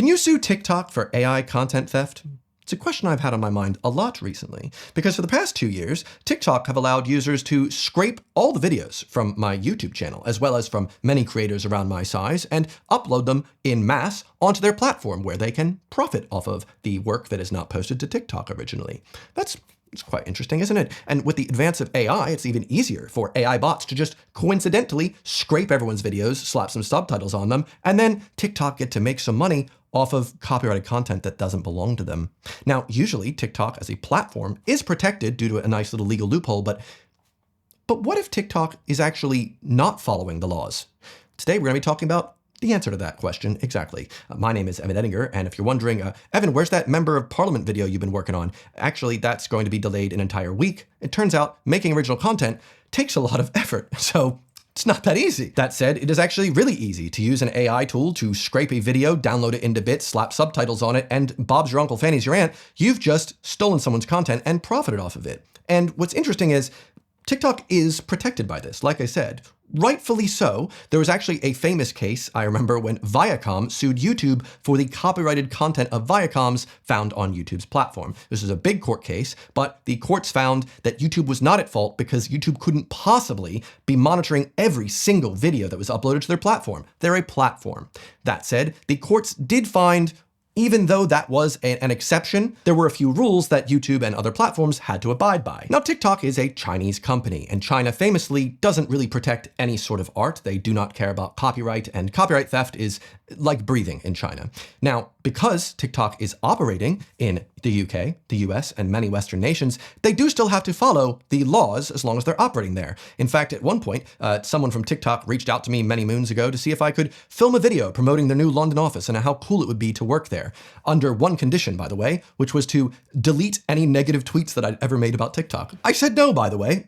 Can you sue TikTok for AI content theft? It's a question I've had on my mind a lot recently, because for the past 2 years, TikTok have allowed users to scrape all the videos from my YouTube channel, as well as from many creators around my size, and upload them in mass onto their platform where they can profit off of the work that is not posted to TikTok originally. It's quite interesting, isn't it? And with the advance of AI, it's even easier for AI bots to just coincidentally scrape everyone's videos, slap some subtitles on them, and then TikTok get to make some money off of copyrighted content that doesn't belong to them. Now, usually TikTok as a platform is protected due to a nice little legal loophole, but what if TikTok is actually not following the laws? Today, we're going to be talking about the answer to that question exactly. My name is EvanEdinger, and if you're wondering, Evan, where's that member of parliament video you've been working on? Actually, that's going to be delayed an entire week. It turns out making original content takes a lot of effort, so it's not that easy. That said, it is actually really easy to use an AI tool to scrape a video, download it into bits, slap subtitles on it, and Bob's your uncle, Fanny's your aunt. You've just stolen someone's content and profited off of it. And what's interesting is TikTok is protected by this, like I said. Rightfully so. There was actually a famous case, I remember, when Viacom sued YouTube for the copyrighted content of Viacom's found on YouTube's platform. This is a big court case, but the courts found that YouTube was not at fault because YouTube couldn't possibly be monitoring every single video that was uploaded to their platform. They're a platform. That said, the courts did find, even though that was an exception, there were a few rules that YouTube and other platforms had to abide by. Now, TikTok is a Chinese company, and China famously doesn't really protect any sort of art. They do not care about copyright, and copyright theft is like breathing in China. Now, because TikTok is operating in the UK, the US, and many Western nations, they do still have to follow the laws as long as they're operating there. In fact, at one point, someone from TikTok reached out to me many moons ago to see if I could film a video promoting their new London office and how cool it would be to work there. Under one condition, by the way, which was to delete any negative tweets that I'd ever made about TikTok. I said no, by the way.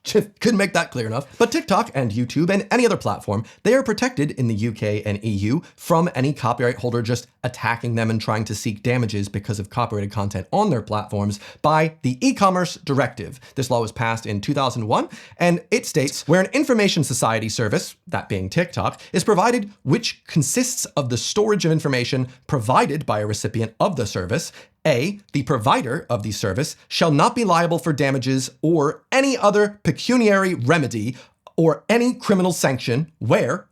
Couldn't make that clear enough. But TikTok and YouTube and any other platform, they are protected in the UK and EU from any copyright holder just attacking them and trying to seek damages because of copyrighted content on their platforms by the e-commerce directive. This law was passed in 2001, and it states where an information society service, that being TikTok, is provided which consists of the storage of information provided by a recipient of the service, A, the provider of the service shall not be liable for damages or any other pecuniary remedy or any criminal sanction where,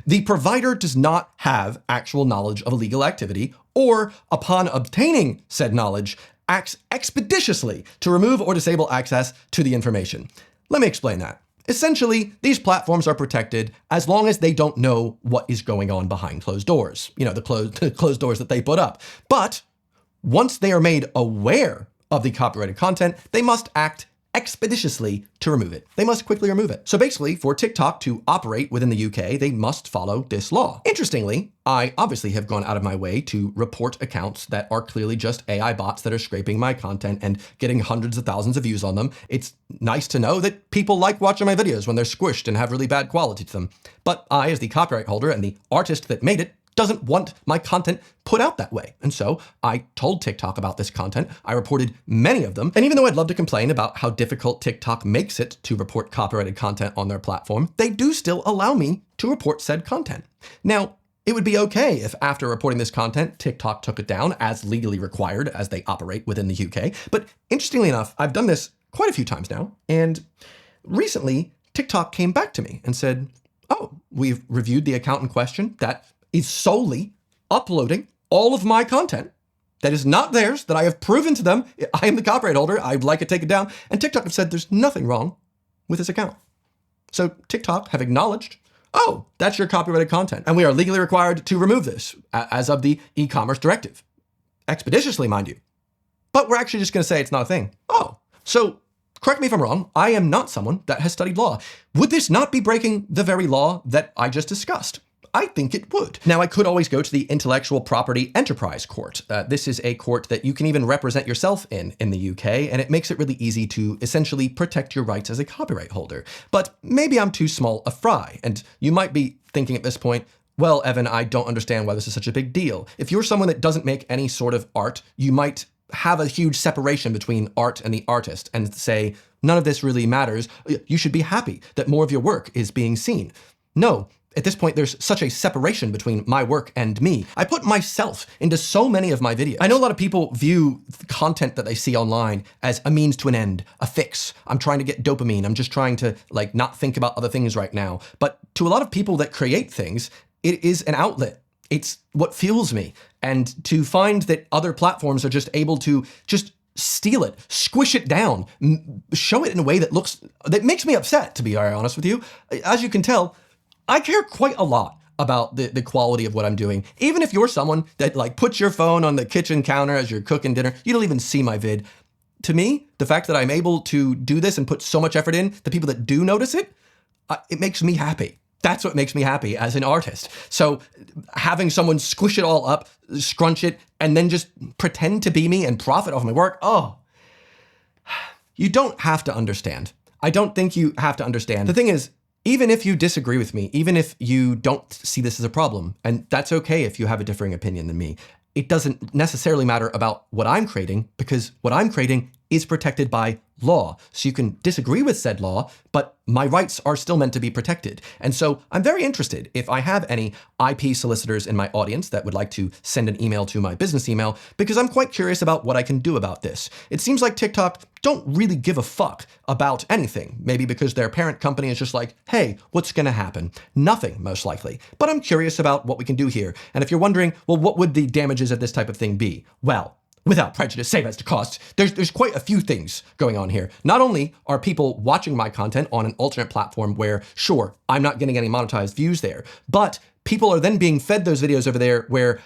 the provider does not have actual knowledge of illegal activity or, upon obtaining said knowledge, acts expeditiously to remove or disable access to the information. Let me explain that. Essentially, these platforms are protected as long as they don't know what is going on behind closed doors. You know, the closed doors that they put up. But once they are made aware of the copyrighted content, they must act expeditiously to remove it. They must quickly remove it. So basically, for TikTok to operate within the UK, they must follow this law. Interestingly, I obviously have gone out of my way to report accounts that are clearly just AI bots that are scraping my content and getting hundreds of thousands of views on them. It's nice to know that people like watching my videos when they're squished and have really bad quality to them. But I, as the copyright holder and the artist that made it, doesn't want my content put out that way. And so I told TikTok about this content. I reported many of them. And even though I'd love to complain about how difficult TikTok makes it to report copyrighted content on their platform, they do still allow me to report said content. Now, it would be okay if after reporting this content, TikTok took it down as legally required as they operate within the UK. But interestingly enough, I've done this quite a few times now. And recently, TikTok came back to me and said, oh, we've reviewed the account in question that is solely uploading all of my content that is not theirs, that I have proven to them I am the copyright holder, I'd like it taken down, and TikTok have said there's nothing wrong with this account. So TikTok have acknowledged, oh, that's your copyrighted content, and we are legally required to remove this as of the e-commerce directive. Expeditiously, mind you. But we're actually just going to say it's not a thing. Oh, so correct me if I'm wrong, I am not someone that has studied law. Would this not be breaking the very law that I just discussed? I think it would. Now, I could always go to the Intellectual Property Enterprise Court. This is a court that you can even represent yourself in the UK, and it makes it really easy to essentially protect your rights as a copyright holder. But maybe I'm too small a fry, and you might be thinking at this point, well, Evan, I don't understand why this is such a big deal. If you're someone that doesn't make any sort of art, you might have a huge separation between art and the artist and say, none of this really matters. You should be happy that more of your work is being seen. No, At this point, there's such a separation between my work and me. I put myself into so many of my videos. I know a lot of people view the content that they see online as a means to an end, a fix. I'm trying to get dopamine. I'm just trying to like not think about other things right now. But to a lot of people that create things, it is an outlet. It's what fuels me. And to find that other platforms are just able to just steal it, squish it down, show it in a way that makes me upset, to be very honest with you. As you can tell, I care quite a lot about the quality of what I'm doing. Even if you're someone that like puts your phone on the kitchen counter as you're cooking dinner, you don't even see my vid. To me, the fact that I'm able to do this and put so much effort in, the people that do notice it, it makes me happy. That's what makes me happy as an artist. So having someone squish it all up, scrunch it, and then just pretend to be me and profit off my work, oh, you don't have to understand. I don't think you have to understand. The thing is, even if you disagree with me, even if you don't see this as a problem, and that's okay if you have a differing opinion than me, it doesn't necessarily matter about what I'm creating, because what I'm creating is protected by law. So you can disagree with said law, but my rights are still meant to be protected. And so I'm very interested if I have any IP solicitors in my audience that would like to send an email to my business email, because I'm quite curious about what I can do about this. It seems like TikTok don't really give a fuck about anything. Maybe because their parent company is just like, hey, what's gonna happen? Nothing, most likely. But I'm curious about what we can do here. And if you're wondering, well, what would the damages of this type of thing be? Well, without prejudice, save as to cost, there's quite a few things going on here. Not only are people watching my content on an alternate platform where, sure, I'm not getting any monetized views there, but people are then being fed those videos over there where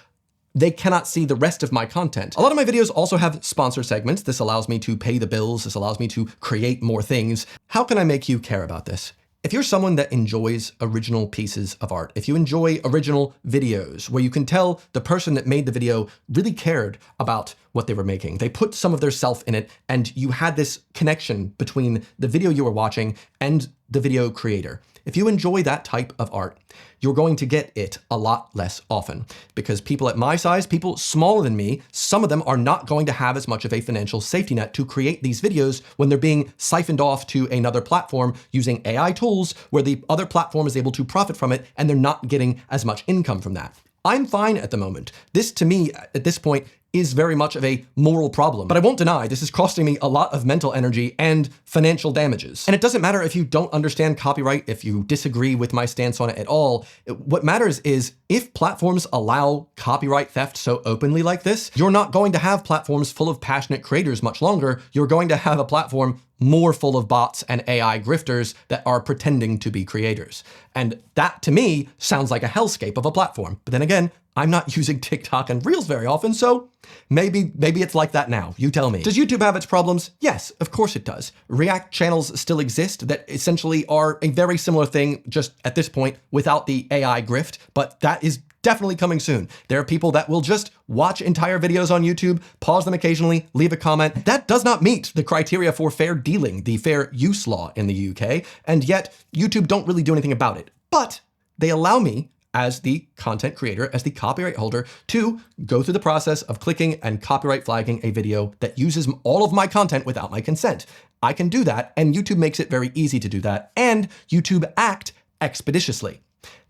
they cannot see the rest of my content. A lot of my videos also have sponsor segments. This allows me to pay the bills. This allows me to create more things. How can I make you care about this? If you're someone that enjoys original pieces of art, if you enjoy original videos where you can tell the person that made the video really cared about what they were making, they put some of their self in it, and you had this connection between the video you were watching and the video creator. If you enjoy that type of art, you're going to get it a lot less often, because people at my size, people smaller than me, some of them are not going to have as much of a financial safety net to create these videos when they're being siphoned off to another platform using AI tools where the other platform is able to profit from it and they're not getting as much income from that. I'm fine at the moment. This, to me, at this point, is very much of a moral problem. But I won't deny this is costing me a lot of mental energy and financial damages. And it doesn't matter if you don't understand copyright, if you disagree with my stance on it at all. What matters is if platforms allow copyright theft so openly like this, you're not going to have platforms full of passionate creators much longer. You're going to have a platform more full of bots and AI grifters that are pretending to be creators. And that, to me, sounds like a hellscape of a platform. But then again, I'm not using TikTok and Reels very often, so maybe it's like that now. You tell me. Does YouTube have its problems? Yes, of course it does. React channels still exist that essentially are a very similar thing, just at this point without the AI grift, but that is definitely coming soon. There are people that will just watch entire videos on YouTube, pause them occasionally, leave a comment. That does not meet the criteria for fair dealing, the fair use law in the UK, and yet YouTube don't really do anything about it. But they allow me, as the content creator, as the copyright holder, to go through the process of clicking and copyright flagging a video that uses all of my content without my consent. I can do that, and YouTube makes it very easy to do that, and YouTube act expeditiously.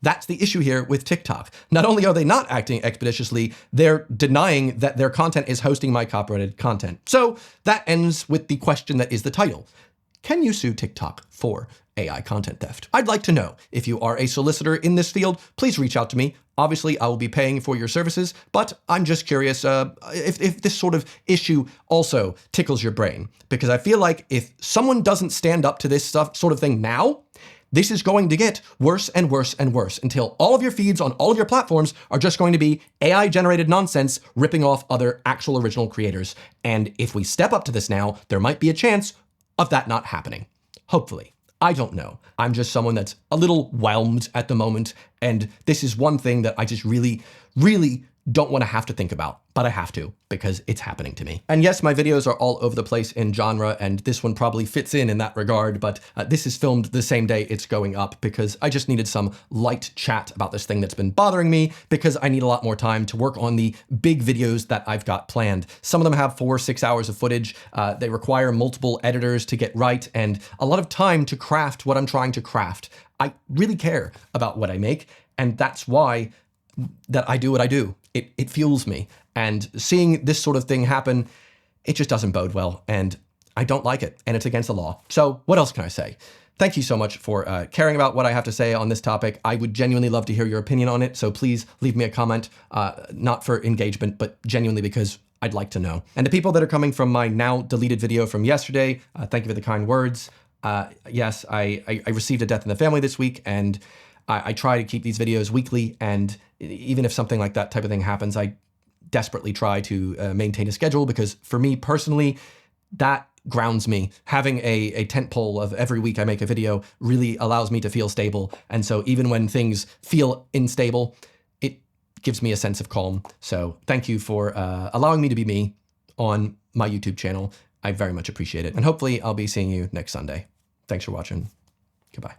That's the issue here with TikTok. Not only are they not acting expeditiously, they're denying that their content is hosting my copyrighted content. So that ends with the question that is the title. Can you sue TikTok for AI content theft? I'd like to know. If you are a solicitor in this field, please reach out to me. Obviously, I will be paying for your services, but I'm just curious if this sort of issue also tickles your brain. Because I feel like if someone doesn't stand up to this sort of thing now, this is going to get worse and worse and worse until all of your feeds on all of your platforms are just going to be AI-generated nonsense ripping off other actual original creators. And if we step up to this now, there might be a chance of that not happening. Hopefully. I don't know. I'm just someone that's a little whelmed at the moment, and this is one thing that I just really, really don't want to have to think about, but I have to because it's happening to me. And yes, my videos are all over the place in genre, and this one probably fits in that regard, but this is filmed the same day it's going up because I just needed some light chat about this thing that's been bothering me because I need a lot more time to work on the big videos that I've got planned. Some of them have 4 or 6 hours of footage. They require multiple editors to get right and a lot of time to craft what I'm trying to craft. I really care about what I make, and that's why that I do what I do. It fuels me. And seeing this sort of thing happen, it just doesn't bode well. And I don't like it. And it's against the law. So what else can I say? Thank you so much for caring about what I have to say on this topic. I would genuinely love to hear your opinion on it. So please leave me a comment, not for engagement, but genuinely because I'd like to know. And the people that are coming from my now deleted video from yesterday, thank you for the kind words. Yes, I received a death in the family this week, and I try to keep these videos weekly, and even if something like that type of thing happens, I desperately try to maintain a schedule because for me personally, that grounds me. Having a tent pole of every week I make a video really allows me to feel stable. And so even when things feel unstable, it gives me a sense of calm. So thank you for allowing me to be me on my YouTube channel. I very much appreciate it. And hopefully I'll be seeing you next Sunday. Thanks for watching. Goodbye.